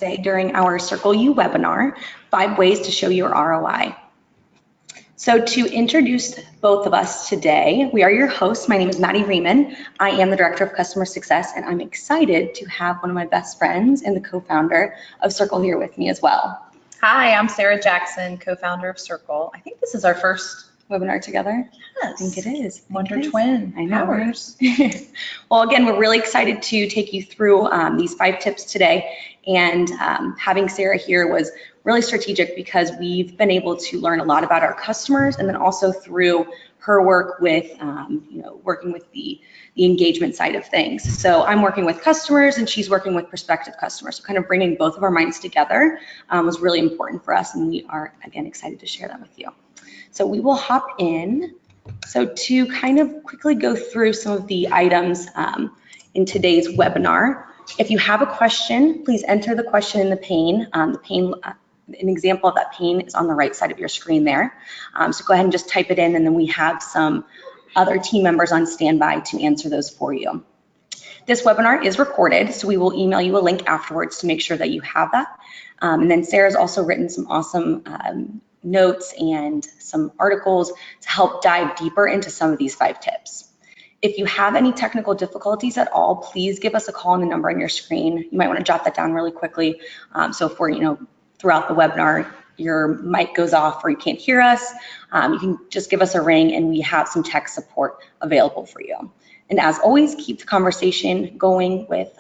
Today during our Cerkl U webinar, 5 ways to show your ROI. So to introduce both of us today, we are your hosts. My name is Maddie Riemann. I am the Director of Customer Success, and I'm excited to have one of my best friends and the co-founder of Cerkl here with me as well. Hi, I'm Sarah Jackson, co-founder of Cerkl. I think this is our first webinar together? Yes. I think it is. Wonder Twin. I know. Well, again, we're really excited to take you through these 5 tips today. And having Sarah here was really strategic because we've been able to learn a lot about our customers, and then also through her work with, working with the engagement side of things. So I'm working with customers and she's working with prospective customers. So kind of bringing both of our minds together was really important for us, and we are, again, excited to share that with you. So we will hop in. So to kind of quickly go through some of the items in today's webinar, if you have a question, please enter the question in the pane. An example of that pane is on the right side of your screen there. So go ahead and just type it in, and then we have some other team members on standby to answer those for you. This webinar is recorded, so we will email you a link afterwards to make sure that you have that. And then Sarah's also written some awesome notes and some articles to help dive deeper into some of these 5 tips. If you have any technical difficulties at all, please give us a call on the number on your screen. You might want to jot that down really quickly. So if we're, throughout the webinar, your mic goes off or you can't hear us, you can just give us a ring and we have some tech support available for you. And as always, keep the conversation going with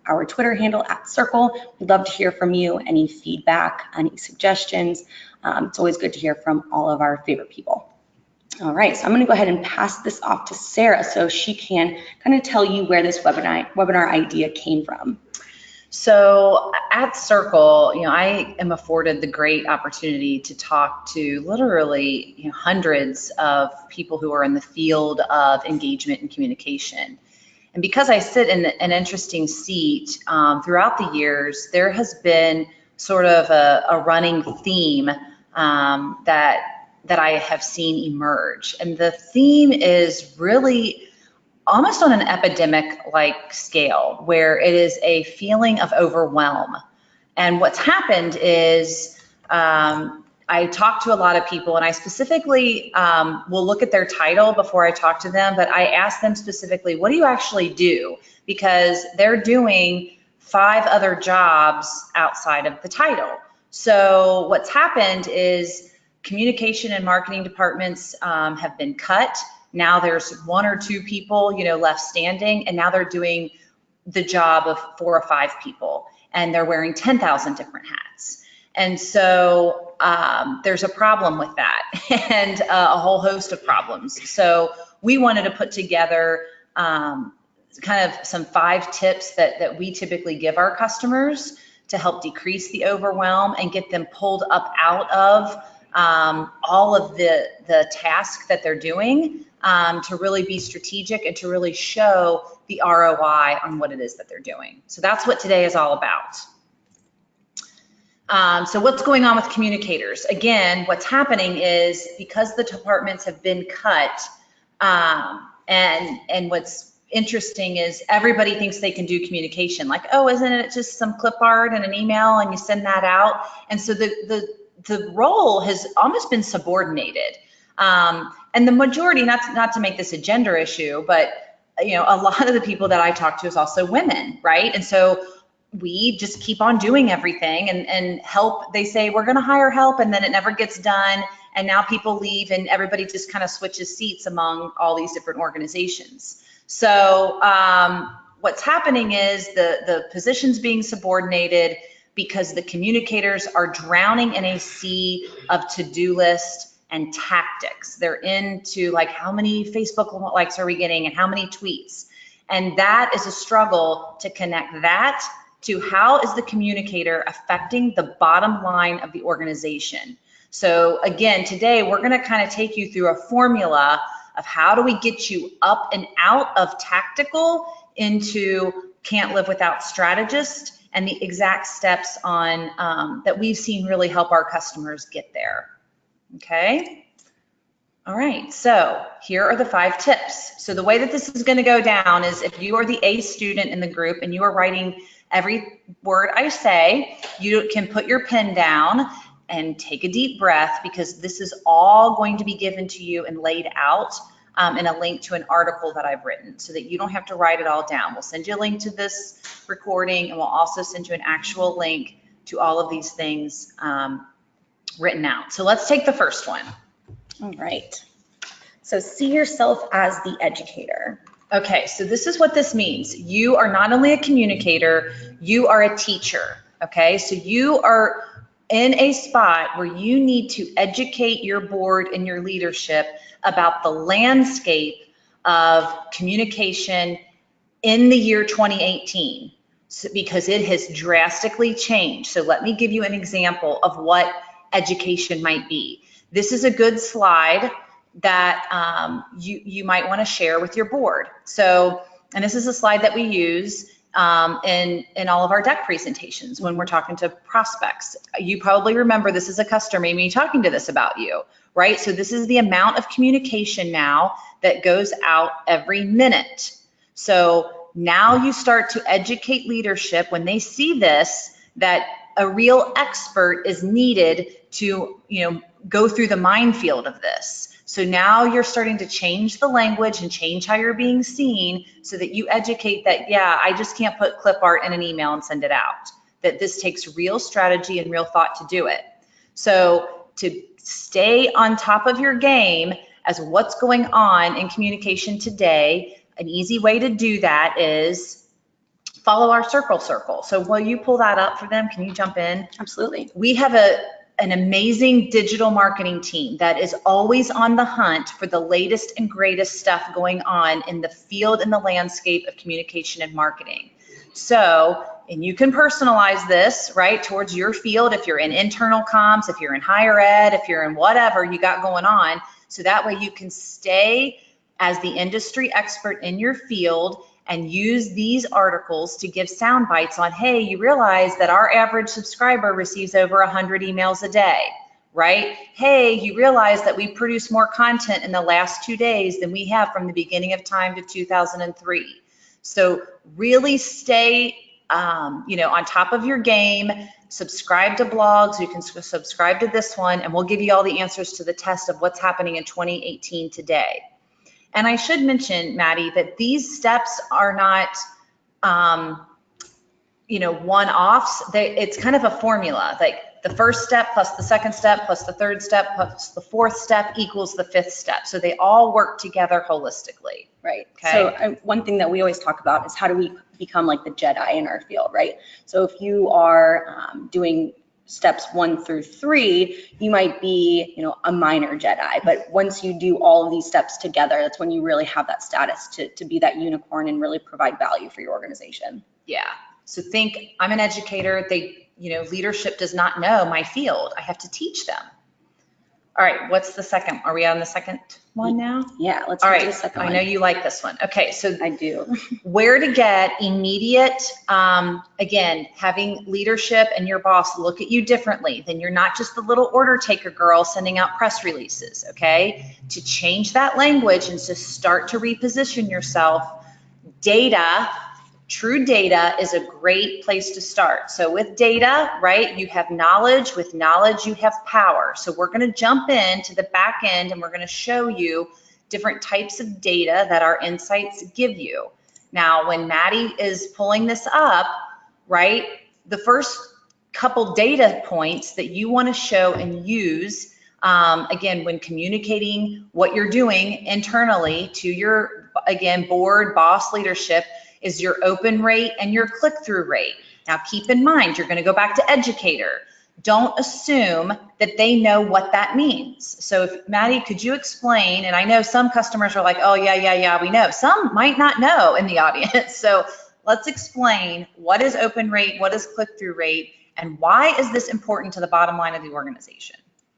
our Twitter handle @Cerkl. We'd love to hear from you, any feedback, any suggestions. It's always good to hear from all of our favorite people. All right, so I'm gonna go ahead and pass this off to Sarah so she can kind of tell you where this webinar idea came from. So at Cerkl, I am afforded the great opportunity to talk to literally hundreds of people who are in the field of engagement and communication. And because I sit in an interesting seat, throughout the years, there has been sort of a running theme that I have seen emerge. And the theme is really almost on an epidemic-like scale, where it is a feeling of overwhelm. And what's happened is I talk to a lot of people, and I specifically will look at their title before I talk to them, but I ask them specifically, what do you actually do? Because they're doing 5 other jobs outside of the title. So what's happened is communication and marketing departments have been cut. Now there's 1 or 2 people, left standing, and now they're doing the job of 4 or 5 people, and they're wearing 10,000 different hats. And so there's a problem with that, and a whole host of problems. So we wanted to put together kind of some 5 tips that we typically give our customers to help decrease the overwhelm and get them pulled up out of all of the tasks that they're doing, to really be strategic and to really show the ROI on what it is that they're doing. So that's what today is all about. So what's going on with communicators? Again, what's happening is because the departments have been cut, and what's interesting is everybody thinks they can do communication. Like, oh, isn't it just some clip art and an email and you send that out? And so the role has almost been subordinated. And the majority, not to make this a gender issue, but a lot of the people that I talk to is also women, right? And so we just keep on doing everything and help. They say we're going to hire help, and then it never gets done. And now people leave, and everybody just kind of switches seats among all these different organizations. So what's happening is the positions being subordinated because the communicators are drowning in a sea of to-do lists and tactics. They're into like, how many Facebook likes are we getting and how many tweets? And that is a struggle to connect that to how is the communicator affecting the bottom line of the organization. So again, today we're gonna kind of take you through a formula of how do we get you up and out of tactical into can't live without strategist, and the exact steps on that we've seen really help our customers get there. Okay. All right, so here are the 5 tips. So the way that this is going to go down is if you are the A student in the group and you are writing every word I say, you can put your pen down and take a deep breath, because this is all going to be given to you and laid out in a link to an article that I've written, so that you don't have to write it all down. We'll send you a link to this recording, and we'll also send you an actual link to all of these things written out. So let's take the first one. All right. So see yourself as the educator. Okay, so this is what this means. You are not only a communicator, you are a teacher. Okay, so you are in a spot where you need to educate your board and your leadership about the landscape of communication in the year 2018, because it has drastically changed. So let me give you an example of what education might be. This is a good slide that you might want to share with your board. So, and this is a slide that we use in all of our deck presentations when we're talking to prospects. You probably remember this is a customer maybe talking to this about you, right? So this is the amount of communication now that goes out every minute. So now you start to educate leadership when they see this, that a real expert is needed to, go through the minefield of this. So now you're starting to change the language and change how you're being seen, so that you educate that, yeah, I just can't put clip art in an email and send it out, that this takes real strategy and real thought to do it. So to stay on top of your game as what's going on in communication today, an easy way to do that is follow our Cerkl. So will you pull that up for them? Can you jump in? Absolutely. We have an amazing digital marketing team that is always on the hunt for the latest and greatest stuff going on in the field and the landscape of communication and marketing. So, and you can personalize this, right, towards your field if you're in internal comms, if you're in higher ed, if you're in whatever you got going on. So that way you can stay as the industry expert in your field and use these articles to give sound bites on, hey, you realize that our average subscriber receives over 100 emails a day, right? Hey, you realize that we produce more content in the last 2 days than we have from the beginning of time to 2003. So really stay, on top of your game. Subscribe to blogs. You can subscribe to this one, and we'll give you all the answers to the test of what's happening in 2018 today. And I should mention, Maddie, that these steps are not, one-offs. It's kind of a formula. Like the first step plus the second step plus the third step plus the fourth step equals the fifth step. So they all work together holistically. Right. Okay. So one thing that we always talk about is how do we become like the Jedi in our field, right? So if you are doing steps 1 through 3, you might be, a minor Jedi, but once you do all of these steps together, that's when you really have that status to be that unicorn and really provide value for your organization. Yeah. So think, I'm an educator. Leadership does not know my field. I have to teach them. All right. What's the second? Are we on the second one now? Yeah. Let's all get right. to the second one. I know you like this one. Okay. So I do. Where to get immediate, again, having leadership and your boss look at you differently. Then you're not just the little order taker girl sending out press releases. Okay. To change that language and to start to reposition yourself, data. True data is a great place to start. So with data, right, you have knowledge. With knowledge, you have power. So we're going to jump into the back end and we're going to show you different types of data that our insights give you. Now, when Maddie is pulling this up, right, the first couple data points that you want to show and use, again, when communicating what you're doing internally to your, again, board, boss, leadership, is your open rate and your click-through rate. Now keep in mind, you're going to go back to educator. Don't assume that they know what that means. So if Maddie, could you explain, and I know some customers are like, oh yeah, we know. Some might not know in the audience. So let's explain what is open rate, what is click-through rate, and why is this important to the bottom line of the organization?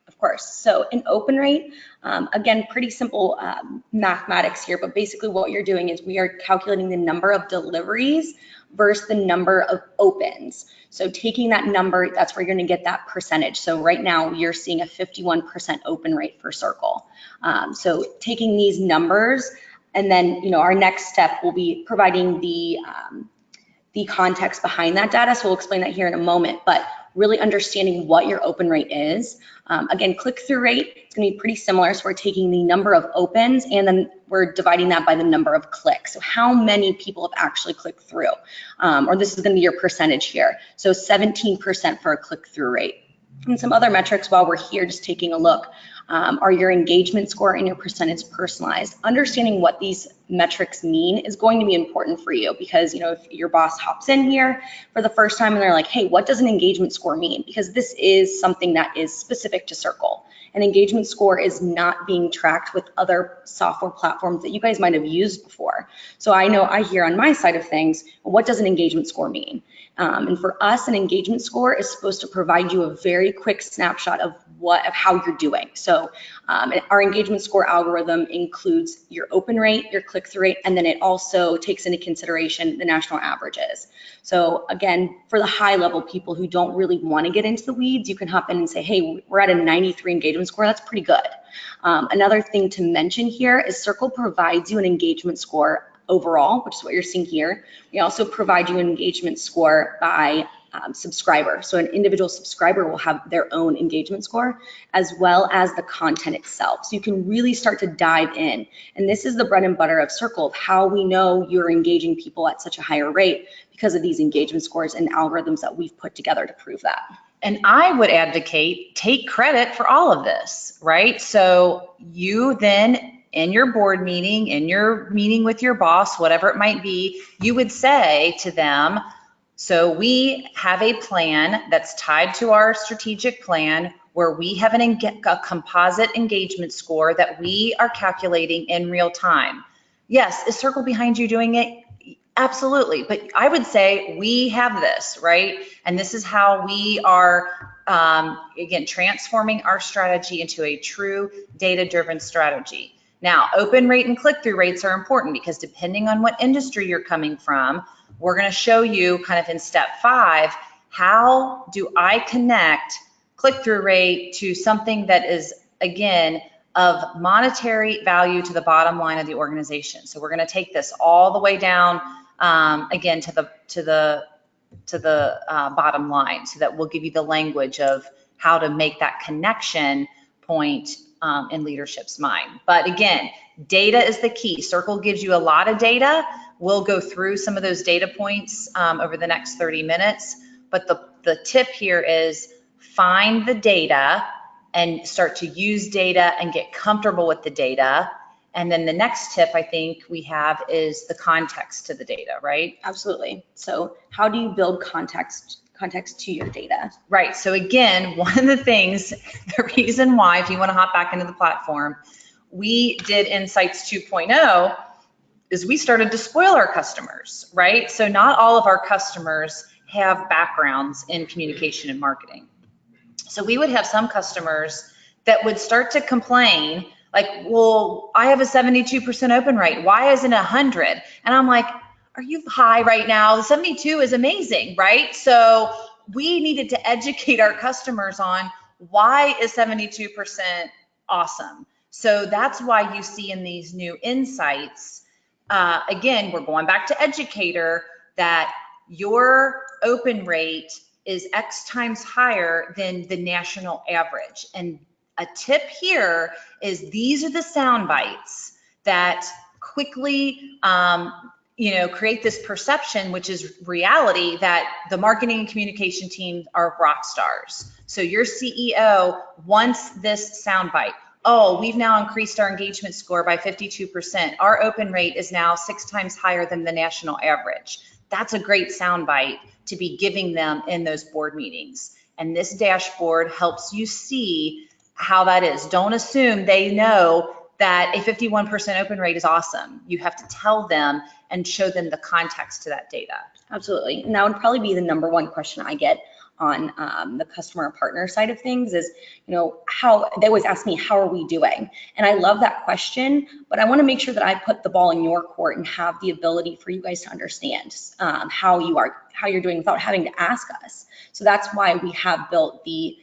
Of course. So an open rate, again, pretty simple mathematics here, but basically what you're doing is we are calculating the number of deliveries versus the number of opens. So taking that number, that's where you're going to get that percentage. So right now you're seeing a 51% open rate for Cerkl. So taking these numbers, and then our next step will be providing the the context behind that data. So we'll explain that here in a moment, but really understanding what your open rate is. Again, click-through rate, it's gonna be pretty similar. So we're taking the number of opens and then we're dividing that by the number of clicks. So how many people have actually clicked through? Or this is gonna be your percentage here. So 17% for a click-through rate. And some other metrics while we're here, just taking a look, are your engagement score and your percentage personalized. Understanding what these metrics mean is going to be important for you because, you know, if your boss hops in here for the first time and they're like, hey, what does an engagement score mean? Because this is something that is specific to Cerkl. An engagement score is not being tracked with other software platforms that you guys might have used before. So I know I hear on my side of things, what does an engagement score mean? And for us, an engagement score is supposed to provide you a very quick snapshot of how you're doing. So our engagement score algorithm includes your open rate, your click-through rate, and then it also takes into consideration the national averages. So again, for the high level people who don't really want to get into the weeds, you can hop in and say, hey, we're at a 93 engagement score, that's pretty good. Another thing to mention here is Cerkl provides you an engagement score overall, which is what you're seeing here. We also provide you an engagement score by subscriber. So an individual subscriber will have their own engagement score as well as the content itself. So you can really start to dive in. And this is the bread and butter of Cerkl, of how we know you're engaging people at such a higher rate because of these engagement scores and algorithms that we've put together to prove that. And I would advocate take credit for all of this, right? So you then in your board meeting, in your meeting with your boss, whatever it might be, you would say to them, so we have a plan that's tied to our strategic plan where we have a composite engagement score that we are calculating in real time. Yes, is Cerkl behind you doing it? Absolutely, but I would say we have this, right? And this is how we are, again, transforming our strategy into a true data-driven strategy. Now, open rate and click-through rates are important because depending on what industry you're coming from, we're going to show you kind of in step 5, how do I connect click-through rate to something that is, again, of monetary value to the bottom line of the organization. So we're going to take this all the way down, again, to the bottom line, so that we'll give you the language of how to make that connection point in leadership's mind. But again, data is the key. Cerkl gives you a lot of data. We'll go through some of those data points over the next 30 minutes. But the tip here is find the data and start to use data and get comfortable with the data. And then the next tip I think we have is the context to the data, right? Absolutely. So how do you build context to your data? Right. So again, one of the things, the reason why, if you want to hop back into the platform, we did Insights 2.0 is we started to spoil our customers, right? So not all of our customers have backgrounds in communication and marketing. So we would have some customers that would start to complain like, well, I have a 72% open rate. Why isn't it 100? And I'm like, are you high right now? 72 is amazing, right? So we needed to educate our customers on why is 72% awesome. So that's why you see in these new insights, again, we're going back to educator, that your open rate is X times higher than the national average. And a tip here is these are the sound bites that quickly create this perception, which is reality, that the marketing and communication teams are rock stars. So your CEO wants this soundbite. Oh, we've now increased our engagement score by 52%. Our open rate is now 6 times higher than the national average. That's a great soundbite to be giving them in those board meetings. And this dashboard helps you see how that is. Don't assume they know that a 51% open rate is awesome. You have to tell them and show them the context to that data. Absolutely. And that would probably be the number one question I get on the customer partner side of things is, how they always ask me, how are we doing? And I love that question, but I want to make sure that I put the ball in your court and have the ability for you guys to understand how you're doing without having to ask us. So that's why we have built the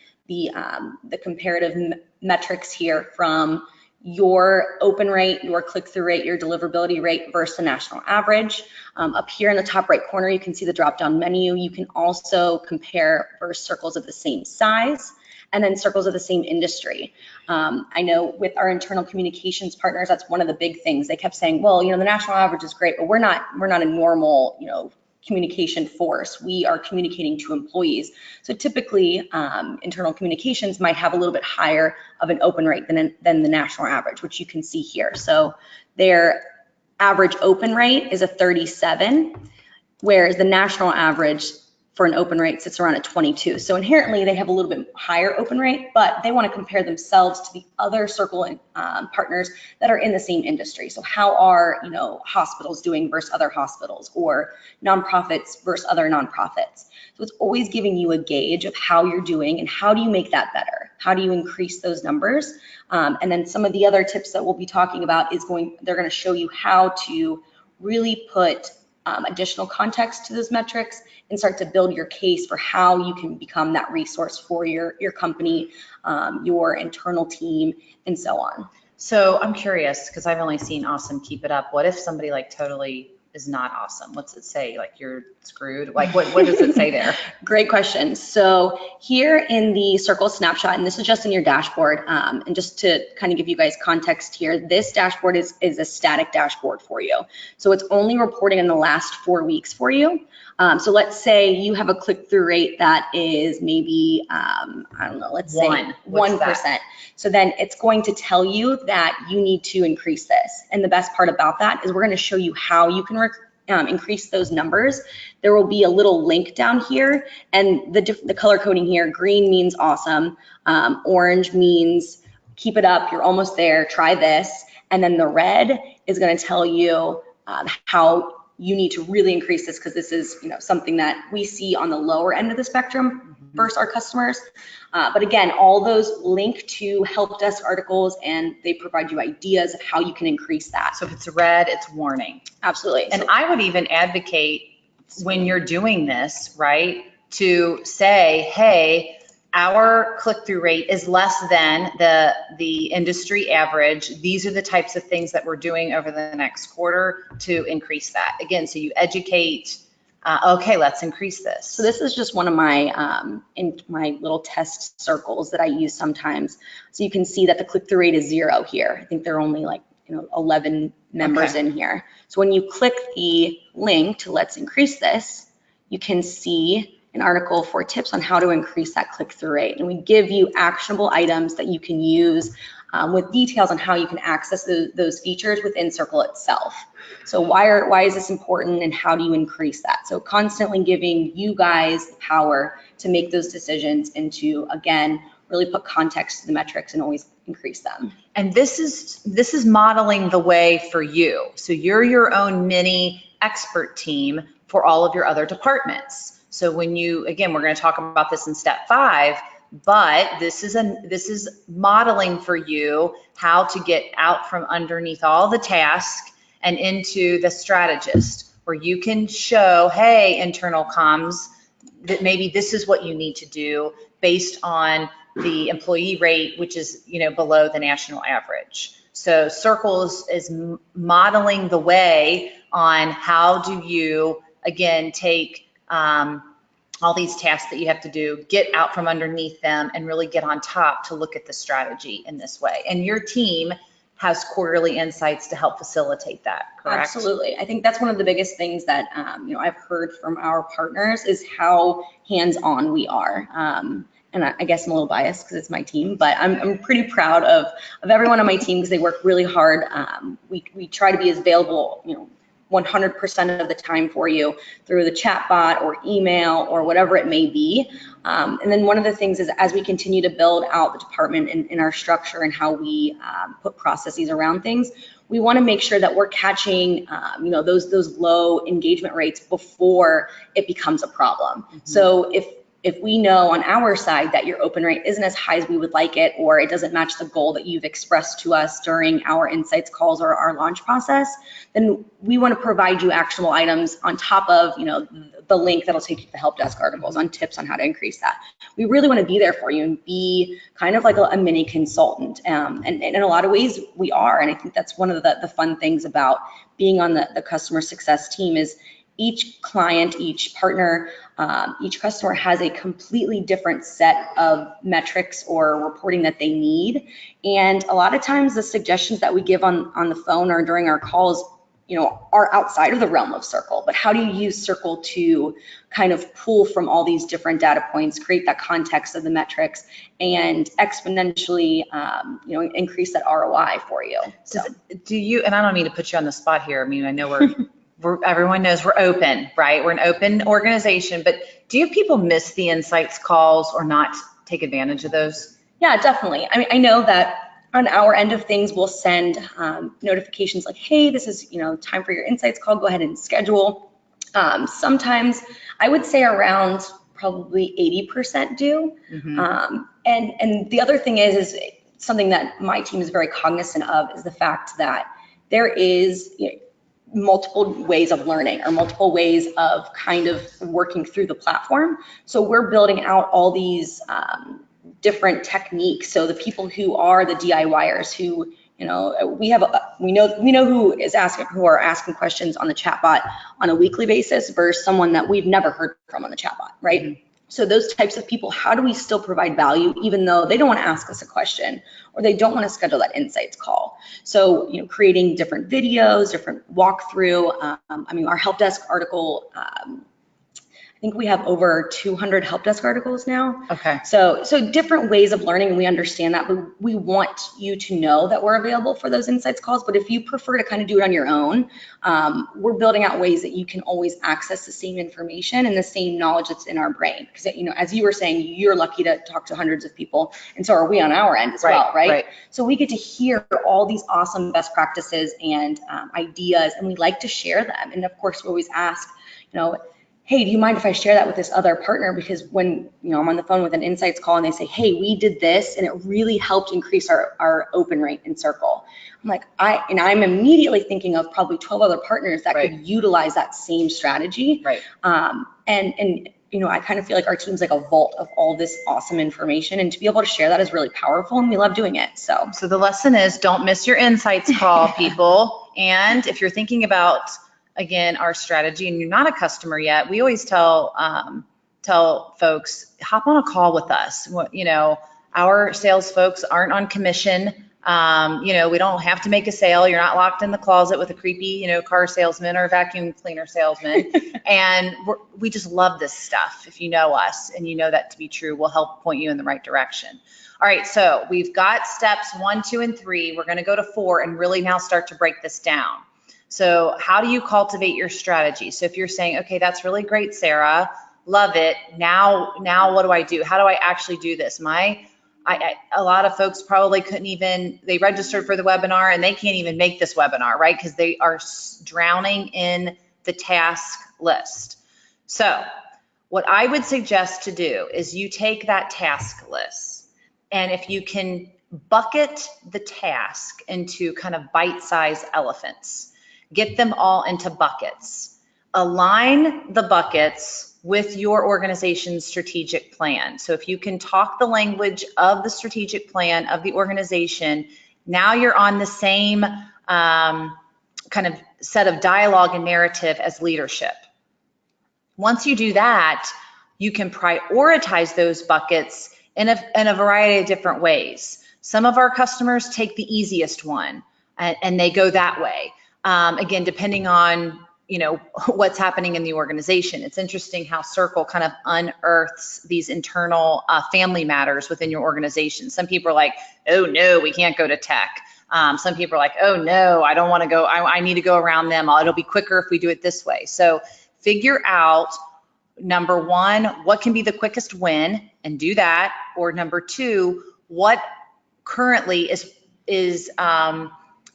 comparative metrics here from your open rate, your click-through rate, your deliverability rate versus the national average. Up here in the top right corner, you can see the drop-down menu. You can also compare versus circles of the same size and then circles of the same industry. I know with our internal communications partners, that's one of the big things. They kept saying, well, the national average is great, but we're not a normal, communication force. We are communicating to employees. So typically, internal communications might have a little bit higher of an open rate than the national average, which you can see here. So their average open rate is a 37, whereas the national average for an open rate sits around at 22. So inherently, they have a little bit higher open rate, but they want to compare themselves to the other Cerkl partners that are in the same industry. So how are hospitals doing versus other hospitals, or nonprofits versus other nonprofits? So it's always giving you a gauge of how you're doing and how do you make that better? How do you increase those numbers? And then some of the other tips that we'll be talking about they're going to show you how to really put additional context to those metrics and start to build your case for how you can become that resource for your company, your internal team, and so on. So I'm curious, because I've only seen awesome, keep it up. What if somebody totally is not awesome? What's it say? You're screwed? What does it say there? Great question. So here in the Cerkl snapshot, and this is just in your dashboard, and just to kind of give you guys context here, this dashboard is a static dashboard for you. So it's only reporting in the last 4 weeks for you. So let's say you have a click-through rate that is maybe, I don't know, let's say 1%. So then it's going to tell you that you need to increase this. And the best part about that is we're going to show you how you can increase those numbers. There will be a little link down here, and the color coding here, green means awesome, orange means keep it up, you're almost there, try this, and then the red is going to tell you how you need to really increase this, because this is something that we see on the lower end of the spectrum versus our customers. But again, all those link to help desk articles, and they provide you ideas of how you can increase that. So if it's red, it's warning. Absolutely. And I would even advocate when you're doing this, right, to say, hey, our click-through rate is less than the industry average. These are the types of things that we're doing over the next quarter to increase that. Again, so you educate, okay, let's increase this. So this is just one of my in my little test circles that I use sometimes. So you can see that the click-through rate is 0 here. I think there are only 11 members in here. So when you click the link to let's increase this, you can see an article for tips on how to increase that click-through rate. And we give you actionable items that you can use with details on how you can access those features within Cerkl itself. So why is this important, and how do you increase that? So constantly giving you guys the power to make those decisions and to, again, really put context to the metrics and always increase them. And this is modeling the way for you. So you're your own mini expert team for all of your other departments. So when again, we're going to talk about this in step 5, but this is modeling for you how to get out from underneath all the tasks and into the strategist, where you can show, hey, internal comms, that maybe this is what you need to do based on the employee rate, which is below the national average. So Cerkl is modeling the way on how do you, again, take all these tasks that you have to do, get out from underneath them, and really get on top to look at the strategy in this way. And your team has quarterly insights to help facilitate that, correct? Absolutely. I think that's one of the biggest things that I've heard from our partners is how hands-on we are. And I guess I'm a little biased because it's my team, but I'm pretty proud of everyone on my team because they work really hard. We try to be as available, 100% of the time for you through the chat bot or email or whatever it may be. And then one of the things is, as we continue to build out the department in our structure and how we put processes around things, we want to make sure that we're catching those low engagement rates before it becomes a problem. So if if we know on our side that your open rate isn't as high as we would like it, or it doesn't match the goal that you've expressed to us during our insights calls or our launch process, then we want to provide you actionable items on top of, the link that'll take you to the help desk articles on tips on how to increase that. We really want to be there for you and be kind of like a mini consultant. And in a lot of ways we are. And I think that's one of the fun things about being on the customer success team is each client, each partner, each customer has a completely different set of metrics or reporting that they need. And a lot of times the suggestions that we give on the phone or during our calls, are outside of the realm of Cerkl. But how do you use Cerkl to kind of pull from all these different data points, create that context of the metrics, and exponentially, increase that ROI for you? So do you, and I don't mean to put you on the spot here. I mean, I know everyone knows we're open, right? We're an open organization, but do you have people miss the insights calls or not take advantage of those? Yeah, definitely. I mean, I know that on our end of things, we'll send notifications like, hey, this is, time for your insights call, go ahead and schedule. Sometimes I would say around probably 80% do. Mm-hmm. And the other thing is something that my team is very cognizant of is the fact that there is, multiple ways of learning or multiple ways of kind of working through the platform. So we're building out all these different techniques. So the people who are the DIYers who, we know who are asking questions on the chatbot on a weekly basis versus someone that we've never heard from on the chatbot, right? Mm-hmm. So those types of people, how do we still provide value even though they don't want to ask us a question or they don't want to schedule that insights call? So, creating different videos, different walkthrough. Our help desk article, I think we have over 200 help desk articles now. Okay. So different ways of learning, and we understand that, but we want you to know that we're available for those insights calls. But if you prefer to kind of do it on your own, we're building out ways that you can always access the same information and the same knowledge that's in our brain. Because, as you were saying, you're lucky to talk to hundreds of people, and so are we on our end as well, right? So we get to hear all these awesome best practices and ideas, and we like to share them. And of course, we always ask, hey, do you mind if I share that with this other partner? Because when, I'm on the phone with an insights call and they say, hey, we did this and it really helped increase our open rate in Cerkl. I'm like, I'm immediately thinking of probably 12 other partners that could utilize that same strategy. Right. I kind of feel like our team's like a vault of all this awesome information, and to be able to share that is really powerful, and we love doing it. So the lesson is don't miss your insights call, people. And if you're thinking about, again, our strategy and you're not a customer yet, we always tell folks, hop on a call with us. Our sales folks aren't on commission. We don't have to make a sale. You're not locked in the closet with a creepy, car salesman or vacuum cleaner salesman. And we just love this stuff. If you know us and you know that to be true, we'll help point you in the right direction. All right, so we've got steps 1, 2, and 3. We're gonna go to 4 and really now start to break this down. So how do you cultivate your strategy? So if you're saying, okay, that's really great, Sarah, love it. Now what do I do? How do I actually do this? A lot of folks probably they registered for the webinar and they can't even make this webinar, right? Because they are drowning in the task list. So what I would suggest to do is you take that task list, and if you can bucket the task into kind of bite-sized elephants, get them all into buckets. Align the buckets with your organization's strategic plan. So if you can talk the language of the strategic plan of the organization, now you're on the same kind of set of dialogue and narrative as leadership. Once you do that, you can prioritize those buckets in a variety of different ways. Some of our customers take the easiest one and they go that way. Again, depending on, what's happening in the organization. It's interesting how Cerkl kind of unearths these internal family matters within your organization. Some people are like, oh no, we can't go to tech. Some people are like, oh no, I don't want to go, I need to go around them. It'll be quicker if we do it this way. So figure out, number 1, what can be the quickest win and do that. Or number 2, what currently is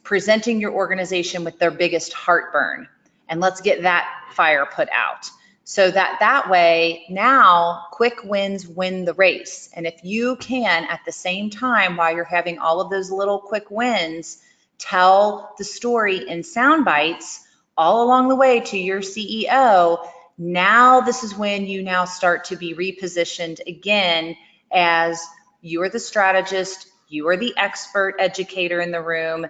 presenting your organization with their biggest heartburn, and let's get that fire put out. So that way, now quick wins win the race. And if you can, at the same time, while you're having all of those little quick wins, tell the story in sound bites all along the way to your CEO, now this is when you now start to be repositioned again as you are the strategist, you are the expert educator in the room.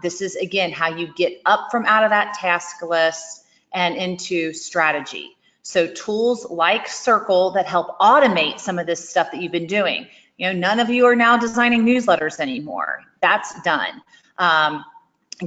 This is, again, how you get up from out of that task list and into strategy. So tools like Cerkl that help automate some of this stuff that you've been doing. You know, none of you are now designing newsletters anymore. That's done.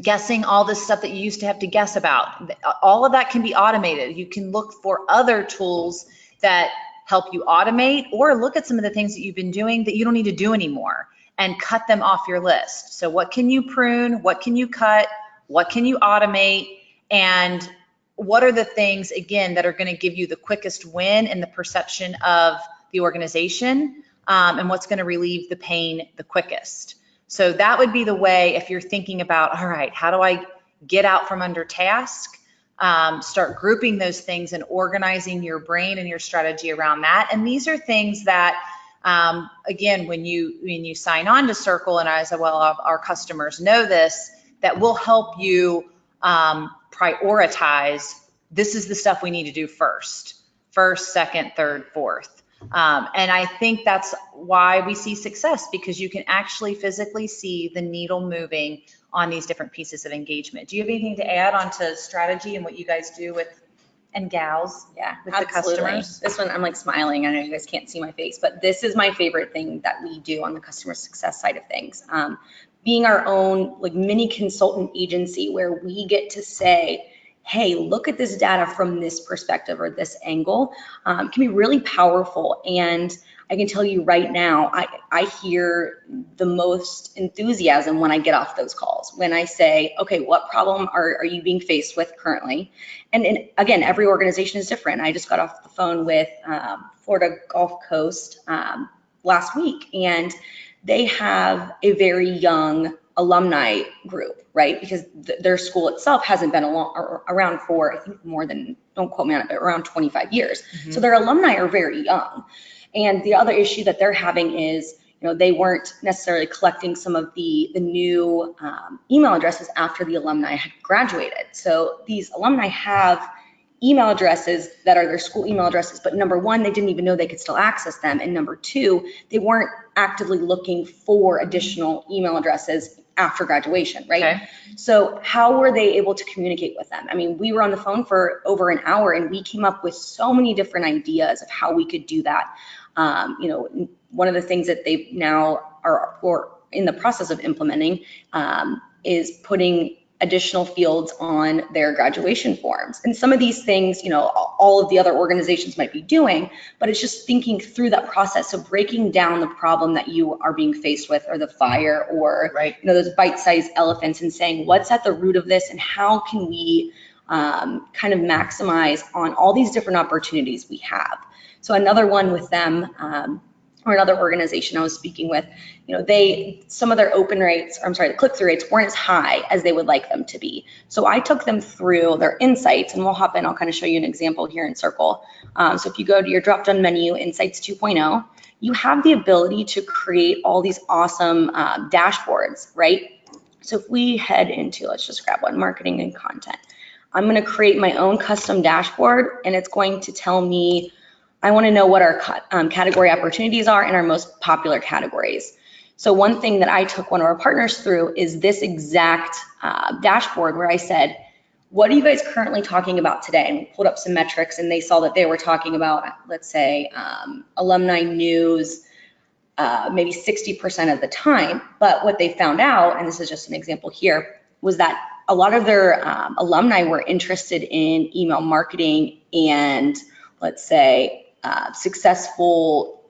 Guessing all this stuff that you used to have to guess about. All of that can be automated. You can look for other tools that help you automate, or look at some of the things that you've been doing that you don't need to do anymore and cut them off your list. So what can you prune? What can you cut? What can you automate? And what are the things, again, that are going to give you the quickest win in the perception of the organization, and what's going to relieve the pain the quickest? So that would be the way, if you're thinking about, all right, how do I get out from under task? Start grouping those things and organizing your brain and your strategy around that. And these are things that, again, when you sign on to Cerkl, and as well our customers know this, that will help you prioritize, this is the stuff we need to do first, second, third, fourth. And I think that's why we see success, because you can actually physically see the needle moving on these different pieces of engagement. Do you have anything to add on to strategy and what you guys do with, and gals, with absolutely. The customers? This one, I'm like smiling. I know you guys can't see my face, but this is my favorite thing that we do on the customer success side of things. Being our own like mini consultant agency, where we get to say, hey, look at this data from this perspective or this angle, can be really powerful. And I can tell you right now, I hear the most enthusiasm when I get off those calls, when I say, okay, what problem are you being faced with currently? And again, every organization is different. I just got off the phone with Florida Gulf Coast last week, and they have a very young alumni group, right? Because their school itself hasn't been around for, I think, more than, don't quote me on it, but around 25 years. Mm-hmm. So their alumni are very young. And the other issue that they're having is, you know, they weren't necessarily collecting some of the new email addresses after the alumni had graduated. So these alumni have email addresses that are their school email addresses, but number one, they didn't even know they could still access them. And number two, they weren't actively looking for additional email addresses after graduation, right? Okay. So how were they able to communicate with them? I mean, we were on the phone for over an hour, and we came up with so many different ideas of how we could do that. You know, one of the things that they now are or in the process of implementing is putting additional fields on their graduation forms. And some of these things, you know, all of the other organizations might be doing, but it's just thinking through that process of breaking down the problem that you are being faced with, or the fire, or, right, you know, those bite-sized elephants, and saying, what's at the root of this, and how can we kind of maximize on all these different opportunities we have. So another one with them, or another organization I was speaking with, you know, some of their open rates, or I'm sorry, the click-through rates weren't as high as they would like them to be. So I took them through their insights, and we'll hop in, I'll kind of show you an example here in Cerkl. So if you go to your drop-down menu, Insights 2.0, you have the ability to create all these awesome dashboards, right? So if we head into, let's just grab one, marketing and content. I'm gonna create my own custom dashboard, and it's going to tell me, I want to know what our category opportunities are in our most popular categories. So one thing that I took one of our partners through is this exact dashboard, where I said, what are you guys currently talking about today? And we pulled up some metrics, and they saw that they were talking about, let's say, alumni news, maybe 60% of the time. But what they found out, and this is just an example here, was that a lot of their alumni were interested in email marketing and, let's say, successful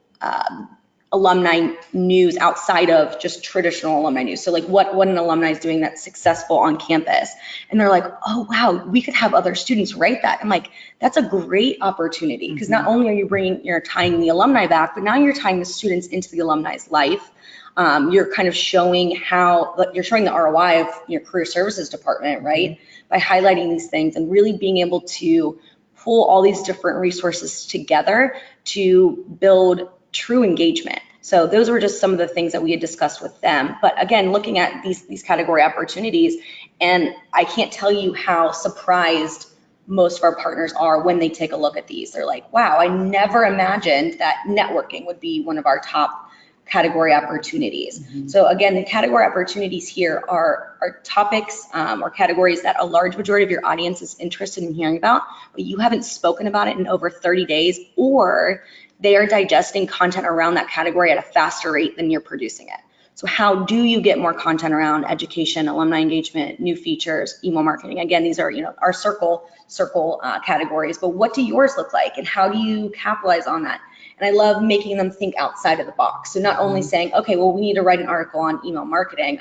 alumni news outside of just traditional alumni news. So like what an alumni is doing that's successful on campus. And they're like, oh, wow, we could have other students write that. I'm like, that's a great opportunity, because not only are you're tying the alumni back, but now you're tying the students into the alumni's life. You're kind of showing you're showing the ROI of your career services department, right? By highlighting these things and really being able to pull all these different resources together to build true engagement. So those were just some of the things that we had discussed with them. But again, looking at these category opportunities, and I can't tell you how surprised most of our partners are when they take a look at these. They're like, wow, I never imagined that networking would be one of our top category opportunities. So again, the category opportunities here are topics or categories that a large majority of your audience is interested in hearing about, but you haven't spoken about it in over 30 days, or they are digesting content around that category at a faster rate than you're producing it. So how do you get more content around education, alumni engagement, new features, email marketing? Again, these are our Cerkl categories, but what do yours look like, and how do you capitalize on that? And I love making them think outside of the box. So not only saying, okay, well, we need to write an article on email marketing.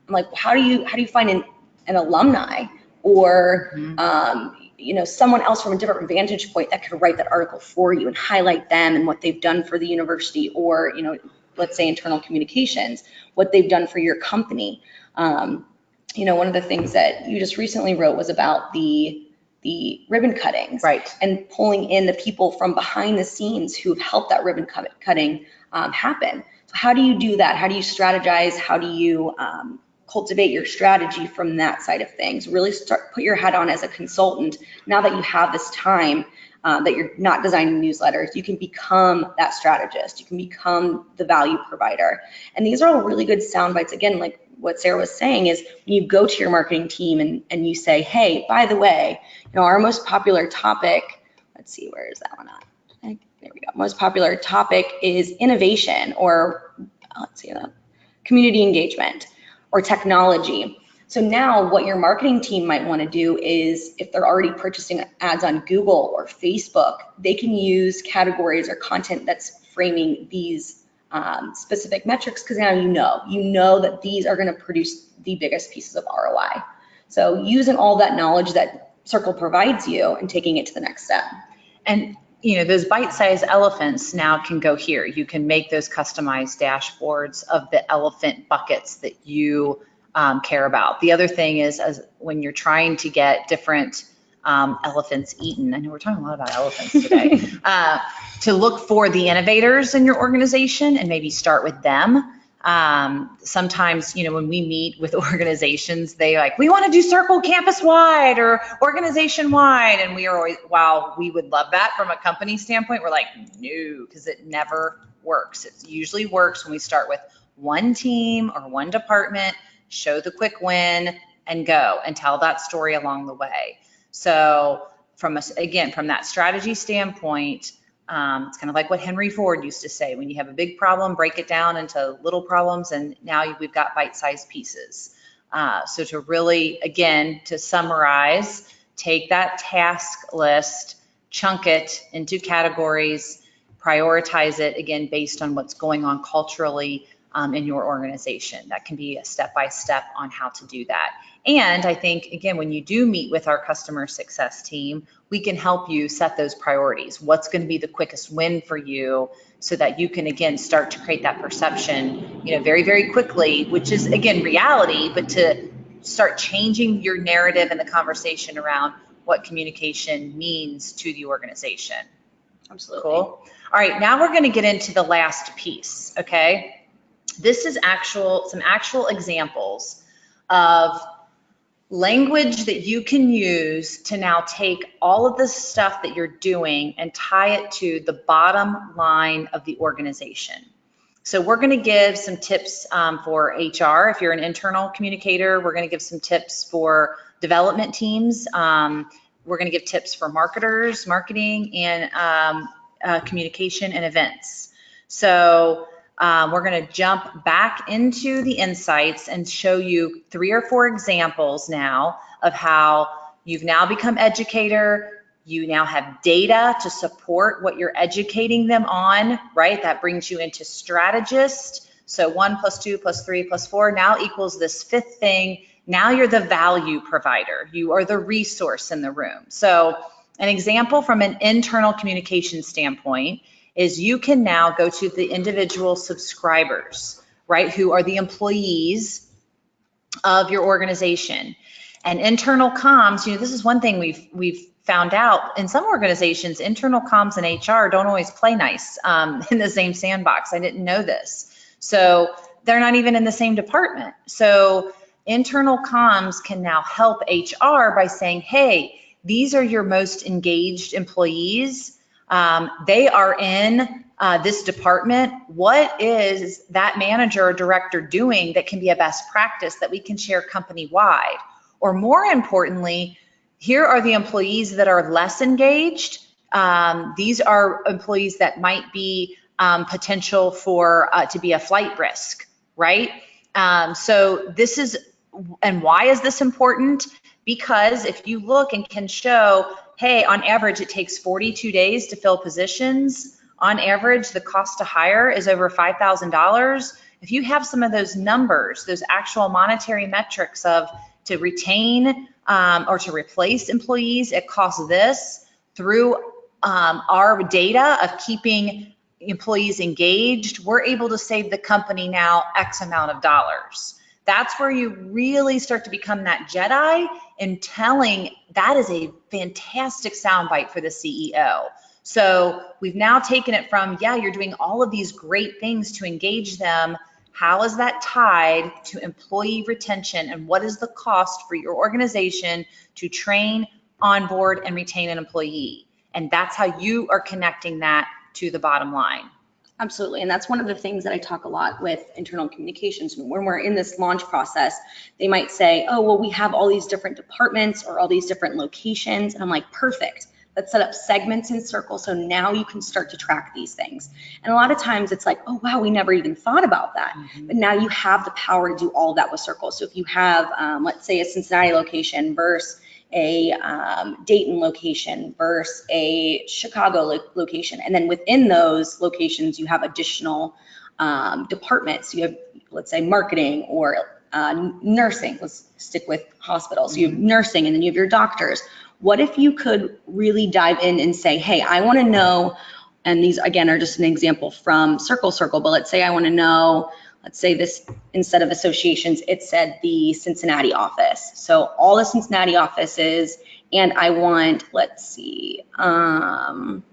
I'm like, how do you find an alumni or someone else from a different vantage point that could write that article for you and highlight them and what they've done for the university, or let's say internal communications, what they've done for your company. One of the things that you just recently wrote was about the ribbon cuttings, right? And pulling in the people from behind the scenes who've helped that ribbon cutting happen. So how do you do that? How do you strategize? How do you cultivate your strategy from that side of things? Really put your hat on as a consultant. Now that you have this time, that you're not designing newsletters, you can become that strategist. You can become the value provider. And these are all really good sound bites. Again, like what Sarah was saying, is when you go to your marketing team and you say, hey, by the way, our most popular topic, let's see, where is that one at? There we go. Most popular topic is innovation, or let's see, community engagement, or technology. So now what your marketing team might want to do is, if they're already purchasing ads on Google or Facebook, they can use categories or content that's framing these specific metrics, because now you know that these are going to produce the biggest pieces of ROI. So using all that knowledge that Cerkl provides you and taking it to the next step. And those bite-sized elephants now can go here. You can make those customized dashboards of the elephant buckets that you care about. The other thing is, as when you're trying to get different elephants eaten, I know we're talking a lot about elephants today, to look for the innovators in your organization and maybe start with them. Sometimes, when we meet with organizations, they like, we want to do Cerkl campus-wide or organization-wide. And we are always, while we would love that from a company standpoint, we're like, no, because it never works. It usually works when we start with one team or one department, show the quick win, and go and tell that story along the way. So from that strategy standpoint, it's kind of like what Henry Ford used to say: when you have a big problem, break it down into little problems, and now we've got bite-sized pieces. So to really, again, to summarize, take that task list, chunk it into categories, prioritize it, again, based on what's going on culturally in your organization. That can be a step-by-step on how to do that. And I think, again, when you do meet with our customer success team, we can help you set those priorities. What's going to be the quickest win for you, so that you can, again, start to create that perception, very, very quickly, which is, again, reality, but to start changing your narrative and the conversation around what communication means to the organization. Absolutely. Cool. All right, now we're going to get into the last piece, okay? This is some actual examples of language that you can use to now take all of the stuff that you're doing and tie it to the bottom line of the organization. So we're going to give some tips for HR. If you're an internal communicator, we're going to give some tips for development teams. We're going to give tips for marketers, marketing, and communication and events. So we're going to jump back into the insights and show you 3 or 4 examples now of how you've now become educator. You now have data to support what you're educating them on, right? That brings you into strategist. So 1 + 2 + 3 + 4 now equals this 5th thing. Now you're the value provider. You are the resource in the room. So an example from an internal communication standpoint is you can now go to the individual subscribers, right, who are the employees of your organization. And internal comms, this is one thing we've found out in some organizations, internal comms and HR don't always play nice in the same sandbox. I didn't know this. So they're not even in the same department. So internal comms can now help HR by saying, hey, these are your most engaged employees. They are in this department. What is that manager or director doing that can be a best practice that we can share company-wide? Or more importantly, here are the employees that are less engaged. These are employees that might be potential for to be a flight risk, right? So this is, and why is this important? Because if you look and can show, hey, on average, it takes 42 days to fill positions. On average, the cost to hire is over $5,000. If you have some of those numbers, those actual monetary metrics of to retain or to replace employees, it costs this through our data of keeping employees engaged, we're able to save the company now X amount of dollars. That's where you really start to become that Jedi in telling, that is a fantastic soundbite for the CEO. So we've now taken it from, yeah, you're doing all of these great things to engage them. How is that tied to employee retention, and what is the cost for your organization to train, onboard, and retain an employee? And that's how you are connecting that to the bottom line. Absolutely, and that's one of the things that I talk a lot with internal communications. When we're in this launch process, they might say, oh, well, we have all these different departments or all these different locations, and I'm like, perfect. Let's set up segments in Cerkl so now you can start to track these things. And a lot of times it's like, oh, wow, we never even thought about that. But now you have the power to do all of that with Cerkl. So if you have, let's say, a Cincinnati location versus a Dayton location versus a Chicago location, and then within those locations you have additional departments. You have, let's say, marketing or nursing. Let's stick with hospitals. So you have nursing, and then you have your doctors. What if you could really dive in and say, hey, I want to know, and these again are just an example from Cerkl, but let's say I want to know, let's say this, instead of associations, it said the Cincinnati office. So all the Cincinnati offices, and I want, let's see, all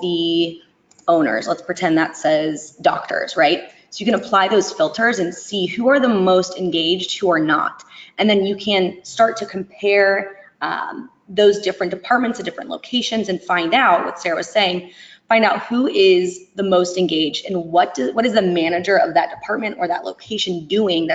the owners. Let's pretend that says doctors, right? So you can apply those filters and see who are the most engaged, who are not. And then you can start to compare those different departments at different locations and find out what Sarah was saying, find out who is the most engaged and what is the manager of that department or that location doing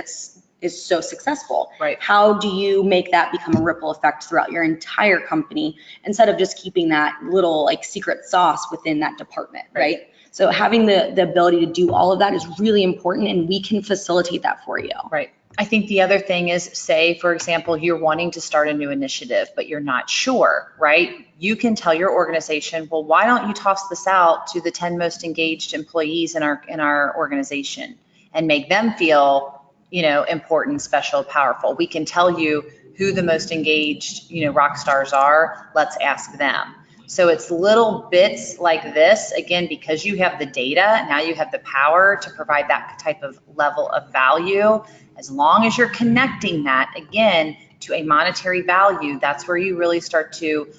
is so successful. Right. How do you make that become a ripple effect throughout your entire company instead of just keeping that little like secret sauce within that department, right? So having the ability to do all of that is really important, and we can facilitate that for you. Right. I think the other thing is, say, for example, you're wanting to start a new initiative, but you're not sure, right? You can tell your organization, well, why don't you toss this out to the 10 most engaged employees in our organization and make them feel, important, special, powerful. We can tell you who the most engaged, rock stars are. Let's ask them. So it's little bits like this, again, because you have the data, now you have the power to provide that type of level of value. As long as you're connecting that, again, to a monetary value, that's where you really start to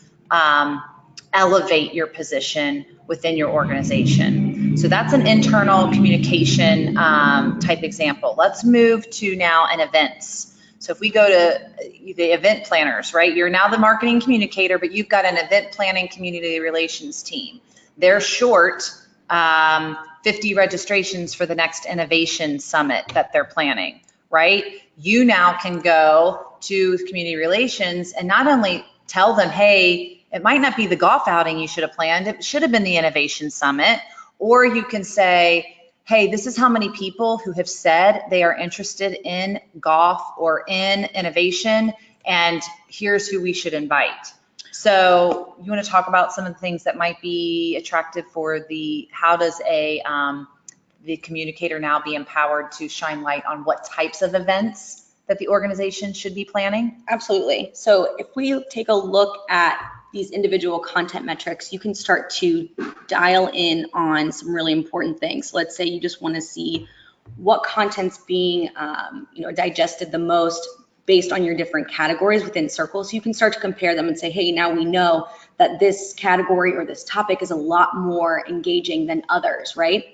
elevate your position within your organization. So that's an internal communication type example. Let's move to now an events. So if we go to the event planners, right? You're now the marketing communicator, but you've got an event planning community relations team. They're short 50 registrations for the next innovation summit that they're planning, right? You now can go to community relations and not only tell them, hey, it might not be the golf outing you should have planned, it should have been the innovation summit, or you can say, hey, this is how many people who have said they are interested in golf or in innovation, and here's who we should invite. So you want to talk about some of the things that might be attractive for how does the communicator now be empowered to shine light on what types of events that the organization should be planning? Absolutely. So if we take a look at these individual content metrics, you can start to dial in on some really important things. Let's say you just want to see what content's being digested the most based on your different categories within Cerkl. So you can start to compare them and say, hey, now we know that this category or this topic is a lot more engaging than others, right?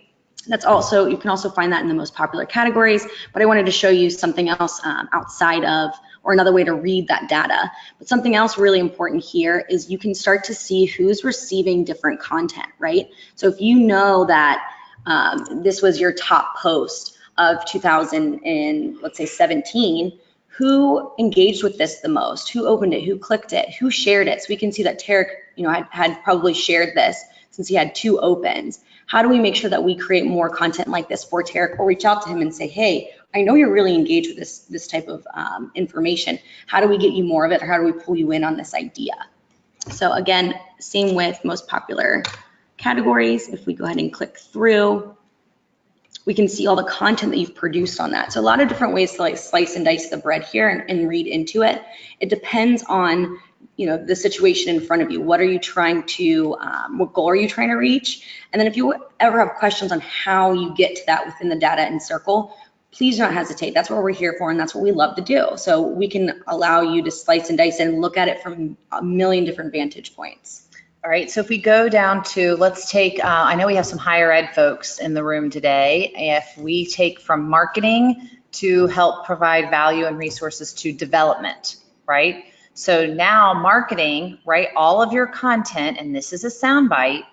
That's also, you can also find that in the most popular categories, but I wanted to show you something else outside of, or another way to read that data. But something else really important here is you can start to see who's receiving different content, right? So if you know that this was your top post of 2017, who engaged with this the most? Who opened it? Who clicked it? Who shared it? So we can see that Cerkl, had probably shared this since he had 2 opens. How do we make sure that we create more content like this for Cerkl, or reach out to him and say, hey, I know you're really engaged with this type of information. How do we get you more of it, or how do we pull you in on this idea? So again, same with most popular categories. If we go ahead and click through, we can see all the content that you've produced on that. So a lot of different ways to like slice and dice the bread here and read into it. It depends on the situation in front of you. What are you trying to, what goal are you trying to reach? And then if you ever have questions on how you get to that within the data in Cerkl, please don't hesitate. That's what we're here for, and that's what we love to do. So we can allow you to slice and dice and look at it from a million different vantage points. All right, so if we go down to, let's take, I know we have some higher ed folks in the room today. If we take from marketing to help provide value and resources to development, right? So now marketing, right, all of your content, and this is a soundbite,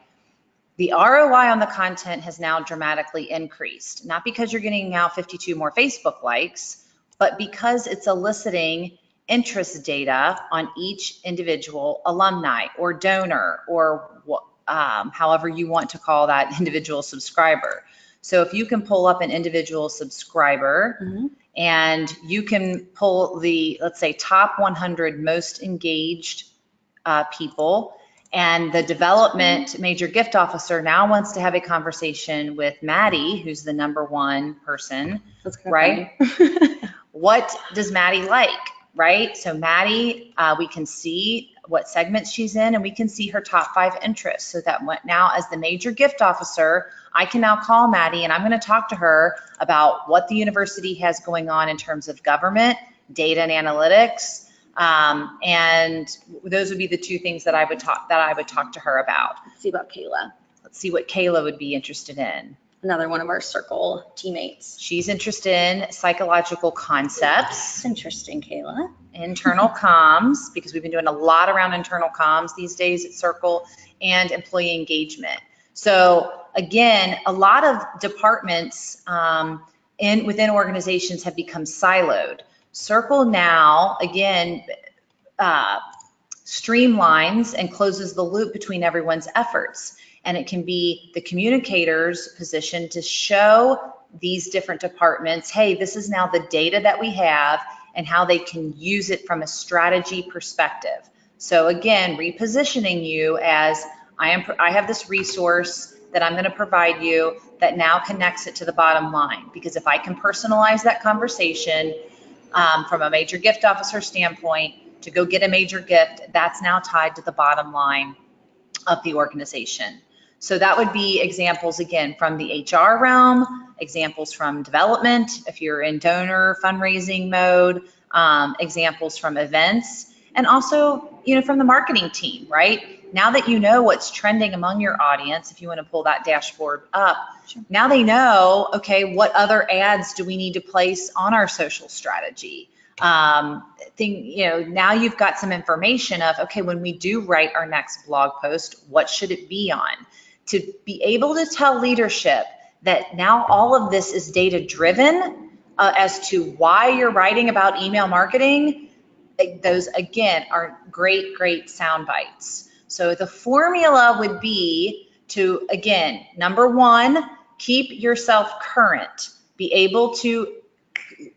the ROI on the content has now dramatically increased. Not because you're getting now 52 more Facebook likes, but because it's eliciting interest data on each individual alumni or donor, or however you want to call that individual subscriber. So if you can pull up an individual subscriber, and you can pull the, let's say, top 100 most engaged people, and the development major gift officer now wants to have a conversation with Maddie, who's the #1 person, right? What does Maddie like, right? So Maddie, we can see what segments she's in, and we can see her top 5 interests. So that now, as the major gift officer, I can now call Maddie, and I'm going to talk to her about what the university has going on in terms of government, data and analytics, and those would be the 2 things that I would talk to her about. Let's see about Kayla. Let's see what Kayla would be interested in. Another one of our Cerkl teammates. She's interested in psychological concepts. That's interesting, Kayla. Internal comms, because we've been doing a lot around internal comms these days at Cerkl, and employee engagement. So again, a lot of departments within organizations have become siloed. Cerkl now, again, streamlines and closes the loop between everyone's efforts. And it can be the communicator's position to show these different departments, hey, this is now the data that we have and how they can use it from a strategy perspective. So again, repositioning you as I have this resource that I'm going to provide you that now connects it to the bottom line. Because if I can personalize that conversation from a major gift officer standpoint to go get a major gift, that's now tied to the bottom line of the organization. So that would be examples, again, from the HR realm, examples from development, if you're in donor fundraising mode, examples from events, and also, from the marketing team, right? Now that you know what's trending among your audience, if you want to pull that dashboard up, sure. Now they know, okay, what other ads do we need to place on our social strategy? Now you've got some information of, okay, when we do write our next blog post, what should it be on? To be able to tell leadership that now all of this is data driven as to why you're writing about email marketing, those again are great sound bites. So the formula would be to, again, #1, keep yourself current, be able to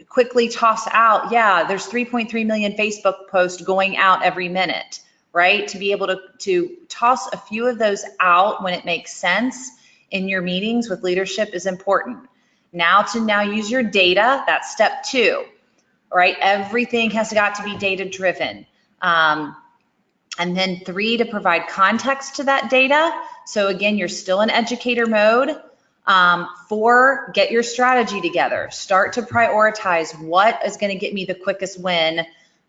quickly toss out, yeah, there's 3.3 million Facebook posts going out every minute, right? To be able to toss a few of those out when it makes sense in your meetings with leadership is important. Now use your data, that's step 2, right? Everything has got to be data driven. And then 3, to provide context to that data. So again, you're still in educator mode. 4, get your strategy together. Start to prioritize what is going to get me the quickest win,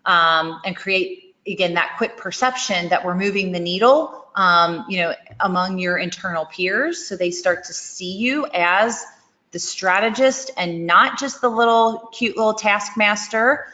and create, again, that quick perception that we're moving the needle, among your internal peers, so they start to see you as the strategist and not just the cute little taskmaster,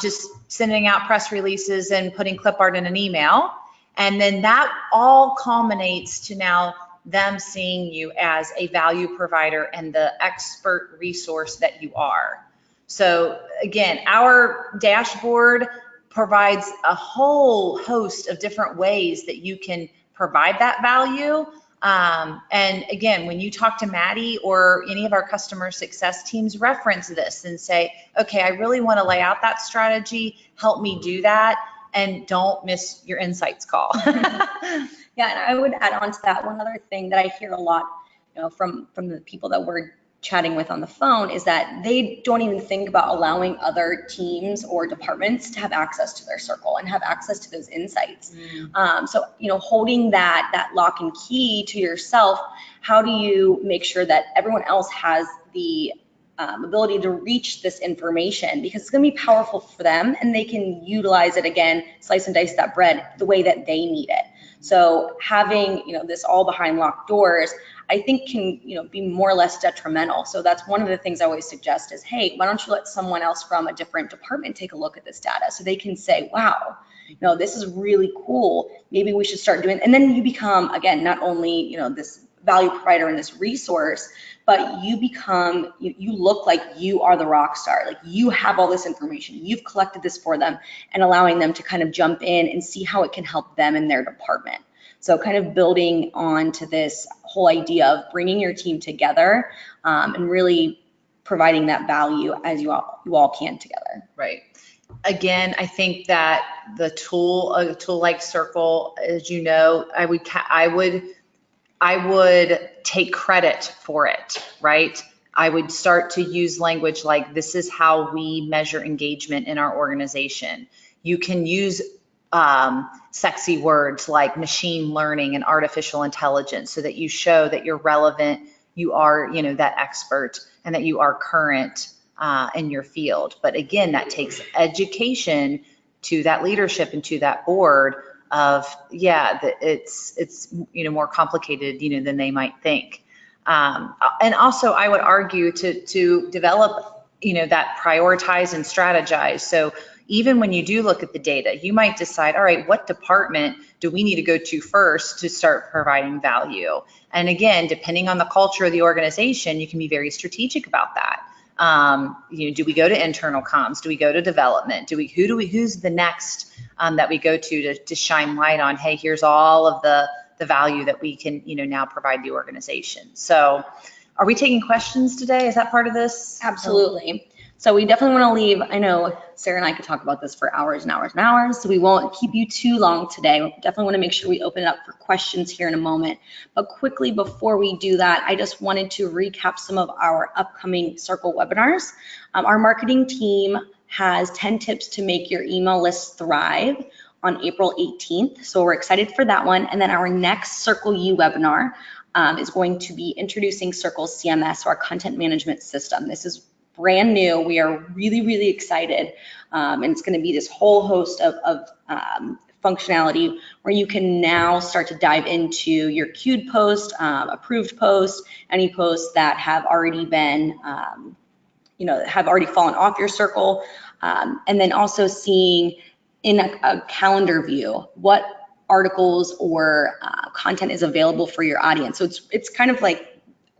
just sending out press releases and putting clip art in an email. And then that all culminates to now them seeing you as a value provider and the expert resource that you are. So again, our dashboard provides a whole host of different ways that you can provide that value. And again, when you talk to Maddie or any of our customer success teams, reference this and say, okay, I really want to lay out that strategy, help me do that, and don't miss your insights call. Yeah, and I would add on to that one other thing that I hear a lot, from the people that we're chatting with on the phone, is that they don't even think about allowing other teams or departments to have access to their Cerkl and have access to those insights. So, holding that lock and key to yourself, how do you make sure that everyone else has the ability to reach this information, because it's going to be powerful for them and they can utilize it, again, slice and dice that bread the way that they need it. So having, this all behind locked doors, I think can, be more or less detrimental. So that's one of the things I always suggest is, hey, why don't you let someone else from a different department take a look at this data so they can say, wow, this is really cool. Maybe we should start doing, and then you become, again, not only, this value provider and this resource, but you become, you look like you are the rock star. Like, you have all this information, you've collected this for them, and allowing them to kind of jump in and see how it can help them in their department. So kind of building on to this whole idea of bringing your team together, and really providing that value as you all can together. Right. Again, I think that a tool like Cerkl, as you know, I would take credit for it, right? I would start to use language like, this is how we measure engagement in our organization. You can use sexy words like machine learning and artificial intelligence so that you show that you're relevant, you are, that expert, and that you are current in your field. But again, that takes education to that leadership and to that board of, it's more complicated, than they might think. And also, I would argue to develop, that prioritize and strategize. So even when you do look at the data, you might decide, all right, what department do we need to go to first to start providing value? And again, depending on the culture of the organization, you can be very strategic about that. Do we go to internal comms? Do we go to development? Who's the next that we go to shine light on, hey, here's all of the value that we can, now provide the organization. So are we taking questions today? Is that part of this? Absolutely. So we definitely want to leave, I know Sarah and I could talk about this for hours and hours and hours, so we won't keep you too long today. We definitely want to make sure we open it up for questions here in a moment. But quickly before we do that, I just wanted to recap some of our upcoming Cerkl webinars. Our marketing team has 10 tips to make your email list thrive on April 18th. So we're excited for that one. And then our next Cerkl U webinar is going to be introducing Cerkl CMS, our content management system. This is brand new. We are really, really excited. And it's going to be this whole host of functionality where you can now start to dive into your queued post, approved post, any posts that have already been, have already fallen off your Cerkl. And then also seeing in a calendar view what articles or content is available for your audience. So it's kind of like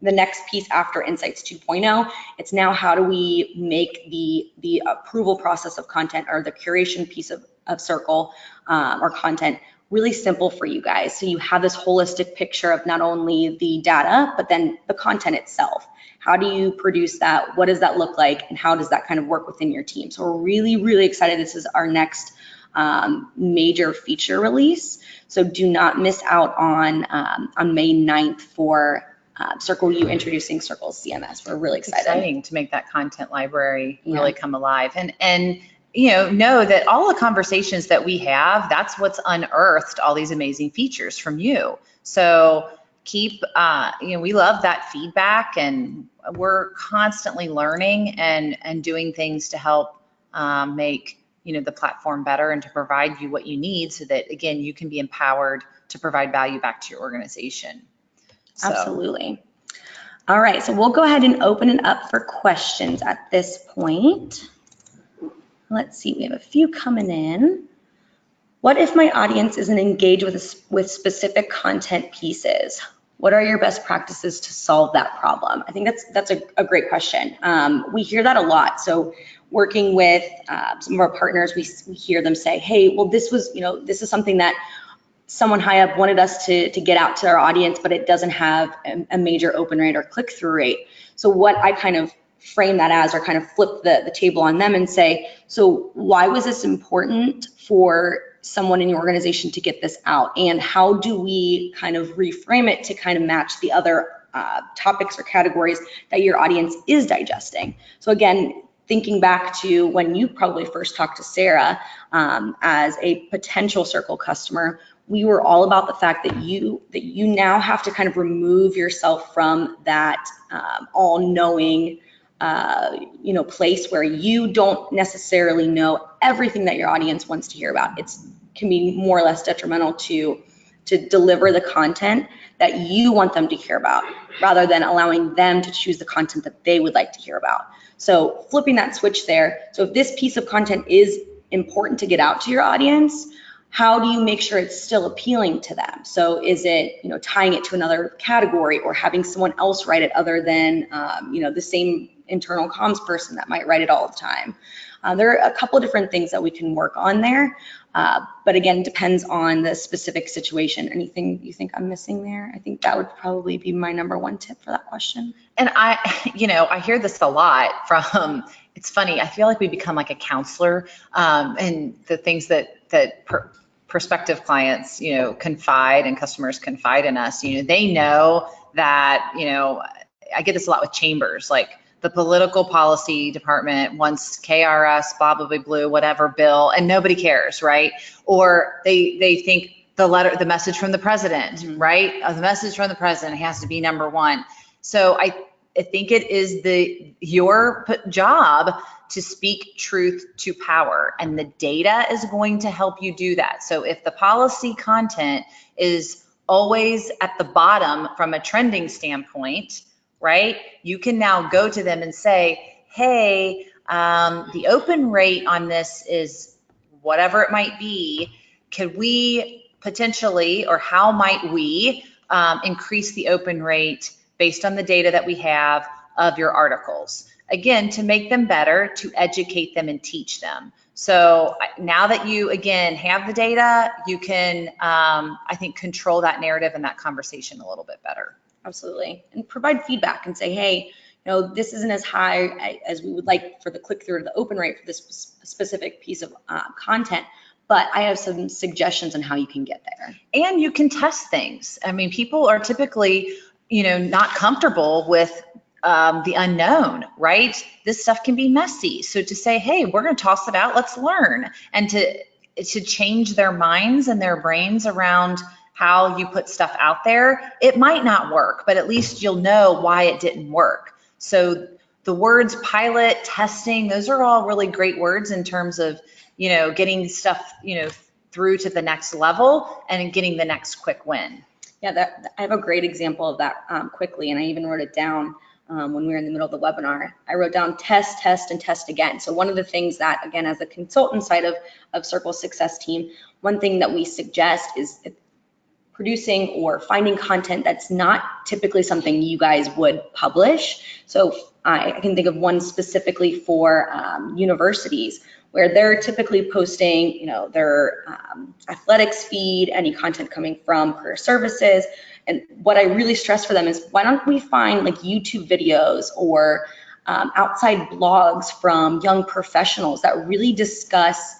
the next piece after Insights 2.0. It's now, how do we make the approval process of content, or the curation piece of Cerkl or content, really simple for you guys. So you have this holistic picture of not only the data, but then the content itself. How do you produce that? What does that look like? And how does that kind of work within your team? So we're really, really excited. This is our next major feature release. So do not miss out on May 9th for Cerkl U introducing Cerkl CMS. We're really excited. Exciting to make that content library really come alive. And know that all the conversations that we have, that's what's unearthed all these amazing features from you. So keep, we love that feedback, and we're constantly learning and doing things to help make the platform better and to provide you what you need so that, again, you can be empowered to provide value back to your organization. So. Absolutely. All right, so we'll go ahead and open it up for questions at this point. Let's see, we have a few coming in. What if my audience isn't engaged with specific content pieces? What are your best practices to solve that problem? I think that's a great question. We hear that a lot. So working with some of our partners, we hear them say, hey, well, this is something that someone high up wanted us to get out to our audience, but it doesn't have a major open rate or click-through rate. So what I kind of frame that as, or kind of flip the table on them and say, so why was this important for someone in your organization to get this out? And how do we kind of reframe it to kind of match the other topics or categories that your audience is digesting? So again, thinking back to when you probably first talked to Sarah as a potential Cerkl customer, we were all about the fact that you now have to kind of remove yourself from that all-knowing place where you don't necessarily know everything that your audience wants to hear about. It can be more or less detrimental to deliver the content that you want them to hear about, rather than allowing them to choose the content that they would like to hear about. So flipping that switch there. So if this piece of content is important to get out to your audience, how do you make sure it's still appealing to them? So is it, tying it to another category, or having someone else write it other than, the same internal comms person that might write it all the time? There are a couple of different things that we can work on there. But again, depends on the specific situation. Anything you think I'm missing there? I think that would probably be my number one tip for that question. And I hear this a lot from, it's funny, I feel like we become like a counselor, and the things that prospective clients, confide, and customers confide in us. They know that, I get this a lot with chambers, like the political policy department wants KRS, blah, blah, blah, blue, whatever bill, and nobody cares, right? Or they think the message from the president, right? The message from the president has to be number one. So I think it is your job to speak truth to power, and the data is going to help you do that. So if the policy content is always at the bottom from a trending standpoint, right, you can now go to them and say, hey, the open rate on this is whatever it might be. Could we potentially, or how might we increase the open rate based on the data that we have of your articles? Again, to make them better, to educate them and teach them. So now that you, again, have the data, you can, I think, control that narrative and that conversation a little bit better. Absolutely. And provide feedback and say, hey, this isn't as high as we would like for the click-through or the open rate for this specific piece of content, but I have some suggestions on how you can get there. And you can test things. I mean, people are typically, not comfortable with the unknown, right? This stuff can be messy. So to say, hey, we're going to toss it out, let's learn, and to change their minds and their brains around how you put stuff out there. It might not work, but at least you'll know why it didn't work. So the words pilot, testing, those are all really great words in terms of, getting stuff, through to the next level and getting the next quick win. Yeah, I have a great example of that quickly, and I even wrote it down when we were in the middle of the webinar. I wrote down test, test, and test again. So one of the things that, again, as a consultant side of Cerkl's success team, one thing that we suggest is producing or finding content that's not typically something you guys would publish. So I can think of one specifically for universities, where they're typically posting, their athletics feed, any content coming from career services. And what I really stress for them is, why don't we find like YouTube videos or outside blogs from young professionals that really discuss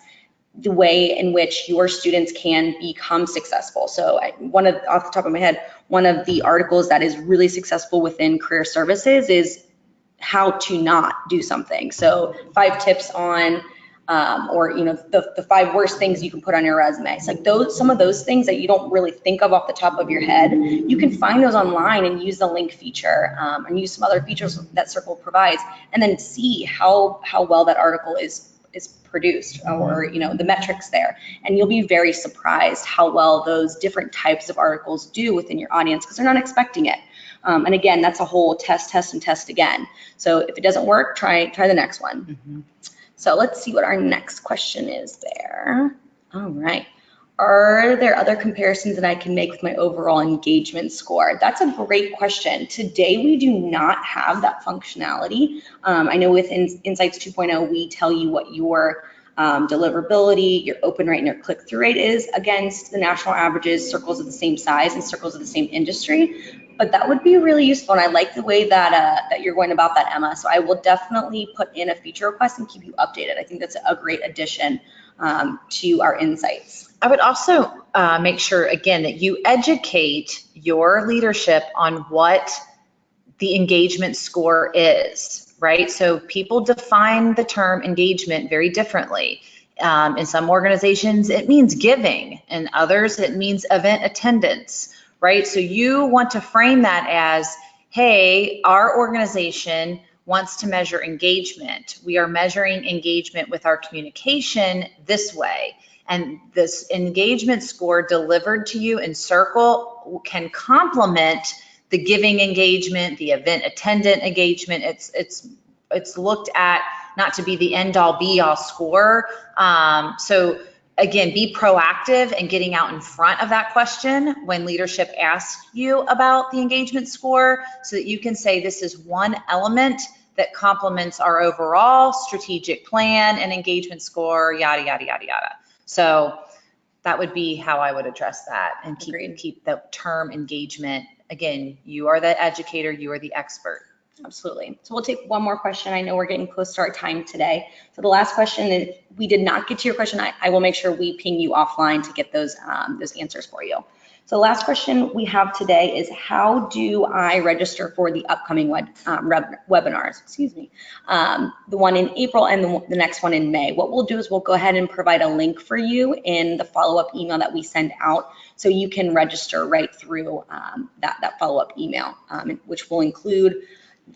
the way in which your students can become successful. So off the top of my head, one of the articles that is really successful within career services is how to not do something. So 5 tips on or the 5 worst things you can put on your resume. It's like some of those things that you don't really think of off the top of your head, you can find those online and use the link feature, and use some other features that Cerkl provides, and then see how well that article is produced, or the metrics there, and you'll be very surprised how well those different types of articles do within your audience, because they're not expecting it. And again, that's a whole test and test again. So if it doesn't work, try the next one. Mm-hmm. So let's see what our next question is there. All right. Are there other comparisons that I can make with my overall engagement score? That's a great question. Today, we do not have that functionality. I know with Insights 2.0, we tell you what your deliverability, your open rate, and your click-through rate is against the national averages, circles of the same size and circles of the same industry. But that would be really useful, and I like the way that you're going about that, Emma. So I will definitely put in a feature request and keep you updated. I think that's a great addition to our insights. I would also make sure, again, that you educate your leadership on what the engagement score is, right? So people define the term engagement very differently. In some organizations, it means giving. In others, it means event attendance, right? So you want to frame that as, hey, our organization wants to measure engagement. We are measuring engagement with our communication this way. And this engagement score delivered to you in Cerkl can complement the giving engagement, the event attendant engagement. It's looked at not to be the end all be all score. So again, be proactive in getting out in front of that question when leadership asks you about the engagement score, so that you can say this is one element that complements our overall strategic plan and engagement score, yada, yada, yada, yada. So that would be how I would address that, and keep the term engagement. Again, you are the educator, you are the expert. Absolutely. So we'll take one more question. I know we're getting close to our time today. So the last question, if we did not get to your question, I will make sure we ping you offline to get those answers for you. So the last question we have today is, how do I register for the upcoming webinars? Excuse me. The one in April and the next one in May. What we'll do is we'll go ahead and provide a link for you in the follow-up email that we send out, so you can register right through that follow-up email, which will include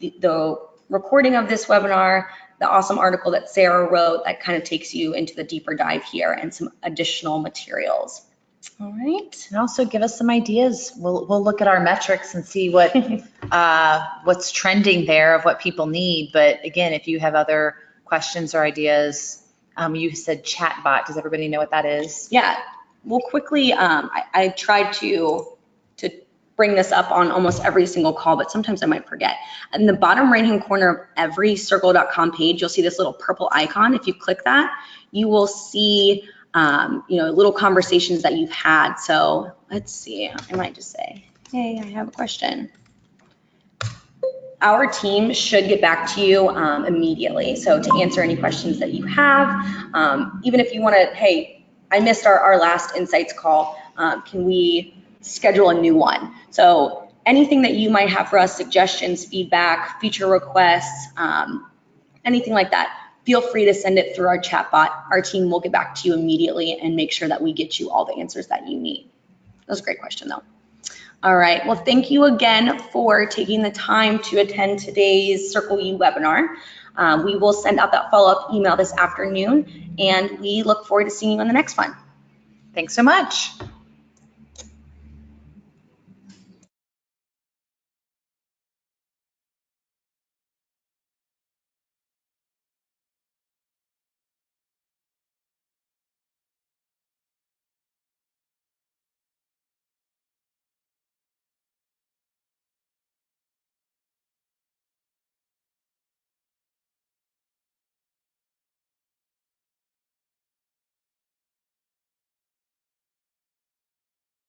the recording of this webinar, the awesome article that Sarah wrote that kind of takes you into the deeper dive here, and some additional materials. All right. And also give us some ideas. We'll look at our metrics and see what what's trending there of what people need. But again, if you have other questions or ideas, you said chatbot. Does everybody know what that is? Yeah. Well, quickly, I tried to bring this up on almost every single call, but sometimes I might forget. In the bottom right-hand corner of every Cerkl.com page, you'll see this little purple icon. If you click that, you will see little conversations that you've had. So let's see, I might just say, hey, I have a question. Our team should get back to you immediately. So to answer any questions that you have, even if you want to, hey, I missed our last Insights call, can we schedule a new one? So anything that you might have for us, suggestions, feedback, feature requests, anything like that, feel free to send it through our chat bot. Our team will get back to you immediately and make sure that we get you all the answers that you need. That was a great question though. All right, well, thank you again for taking the time to attend today's Cerkl U webinar. We will send out that follow-up email this afternoon, and we look forward to seeing you on the next one. Thanks so much.